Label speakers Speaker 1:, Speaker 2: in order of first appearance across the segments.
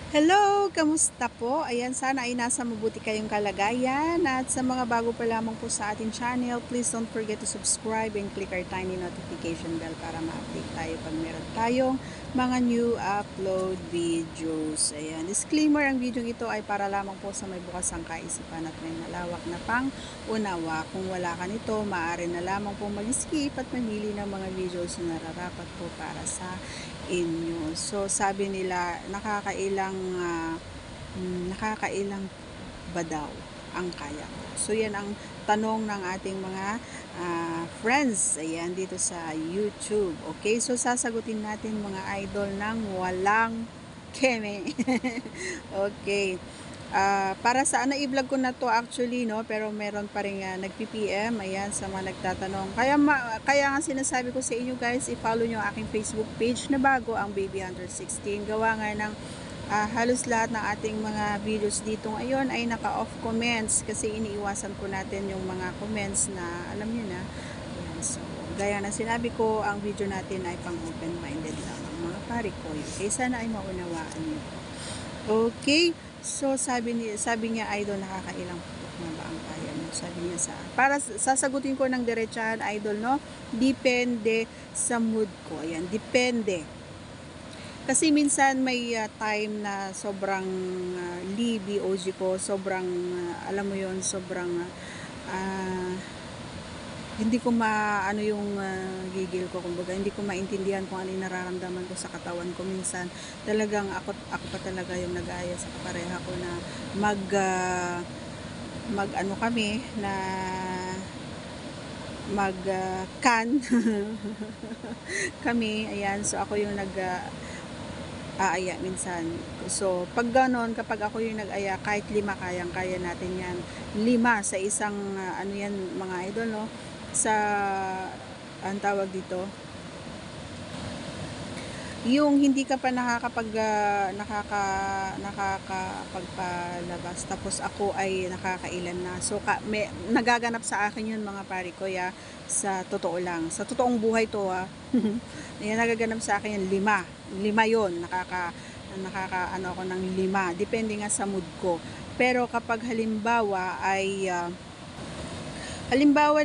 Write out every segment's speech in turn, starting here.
Speaker 1: Hello! Kamusta po? Ayan, sana ay nasa mabuti kayong kalagayan. At sa mga bago pa lamang po sa ating channel, please don't forget to subscribe and click our tiny notification bell para ma-update tayo pag meron tayong mga new upload videos. Ayan, disclaimer, ang video ito ay para lamang po sa may bukasang kaisipan at may malawak na pang-unawa. Kung wala ka nito, maaari na lamang po mag-skip at mamili ng mga videos na nararapat po para sa inyo. So sabi nila nakakailang ba daw ang kaya ko. So yan ang tanong ng ating mga friends, ayan, dito sa YouTube. Okay, so sasagutin natin mga idol ng walang keme. Okay. Para sa i-vlog ko na to actually, no, pero meron pa rin nagpi-PM, ayan, sa mga nagtatanong. Kaya nga sinasabi ko sa inyo guys, i-follow nyo ang aking Facebook page na bago, ang Baby Hunter 16. Gawa nga ng halos lahat ng ating mga videos dito ngayon ay naka-off comments kasi iniiwasan po natin yung mga comments na alam nyo na. Ayan, so gaya na sinabi ko, ang video natin ay pang open-minded lang mga pare ko. Okay, sana ay maunawaan nyo. Okay. So sabi niya idol, nakakailang putok na ba ang kaya mo? Sabi niya para sasagutin ko ng diretsahan idol, no? Depende sa mood ko. Ayan, depende. Kasi minsan may time na sobrang libi OG ko, sobrang alam mo 'yon, sobrang hindi ko maano yung gigil ko, kumbaga hindi ko maintindihan kung ano yung nararamdaman ko sa katawan ko. Minsan talagang ako pa talaga yung nag-aaya sa kapareha ko na mag ano kami na mag can kami, ayan. So ako yung aaya minsan. So pag ganon, kapag ako yung nag-aya, kahit 5 kaya natin yan. 5 sa isang ano yan mga idol, no? Sa ang tawag dito, yung hindi ka pa nakakapagpalabas tapos ako ay nakakailan na. So nagaganap sa akin yun mga pare ko ya, sa totoo lang, sa totoong buhay to yan, nagaganap sa akin yun, 5 yun, nakaka ano ako ng 5, depende nga sa mood ko. Pero kapag halimbawa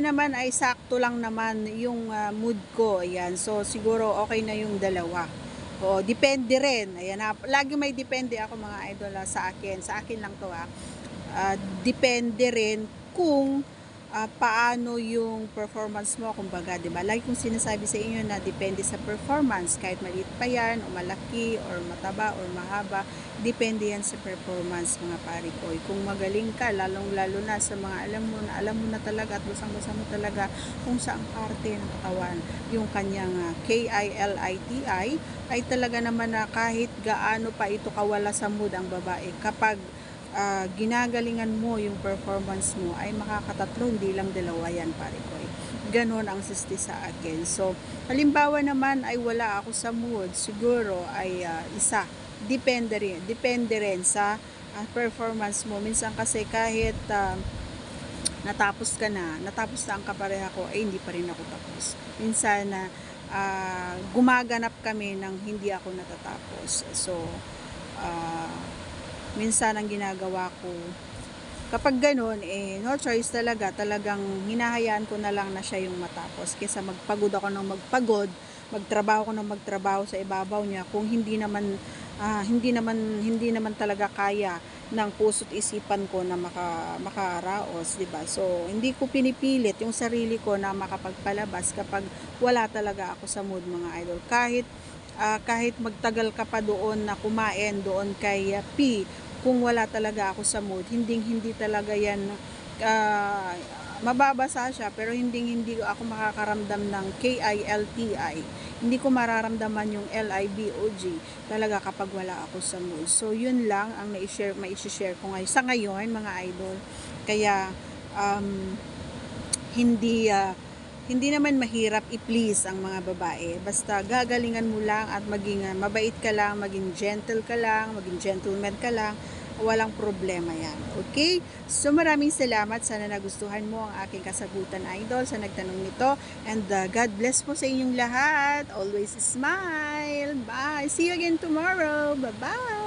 Speaker 1: naman ay sakto lang naman yung mood ko, ayan. So siguro okay na yung 2. O depende rin. Ayan, lagi may depende ako mga idol sa akin. Sa akin lang to depende rin kung paano yung performance mo, kumbaga, 'di ba? Lagi kong sinasabi sa inyo na depende sa performance, kahit maliit pa 'yan o malaki or mataba or mahaba, depende 'yan sa performance mga pare ko. Kung magaling ka, lalong-lalo na sa mga alam mo na talaga at basang-basa mo talaga kung saang parte ng katawan yung kanyang KILITI, ay talaga naman na kahit gaano pa ito kawala sa mood ang babae, kapag ginagalingan mo yung performance mo, ay makakatatlo, hindi lang 2 yan pare ko. Ganon ang sisti sa akin. So halimbawa naman ay wala ako sa mood, siguro ay 1. Depende rin sa performance mo. Minsan kasi kahit natapos na ang kapareha ko, ay hindi pa rin ako tapos. Minsan gumaganap kami ng hindi ako natatapos. So minsan ang ginagawa ko kapag ganun, no choice talagang hinahayaan ko na lang na siya yung matapos kaysa magpagod ako ng magpagod, magtrabaho ko ng magtrabaho sa ibabaw niya kung hindi naman talaga kaya ng puso't isipan ko na makaraos, di ba? So hindi ko pinipilit yung sarili ko na makapagpalabas kapag wala talaga ako sa mood mga idol. Kahit magtagal ka pa doon na kumain doon kay P, kung wala talaga ako sa mood, hindi talaga yan mababasa siya, pero hindi ako makakaramdam ng KILTI. Hindi ko mararamdaman yung LIBOG talaga kapag wala ako sa mood. So yun lang ang mai-share ko ngayon sa ngayon mga idol. Kaya hindi naman mahirap i-please ang mga babae. Basta gagalingan mo lang at maging mabait ka lang, maging gentle ka lang, maging gentleman ka lang, walang problema yan. Okay? So maraming salamat. Sana nagustuhan mo ang aking kasagutan idol sa nagtanong nito. And God bless po sa inyong lahat. Always smile. Bye. See you again tomorrow. Bye-bye.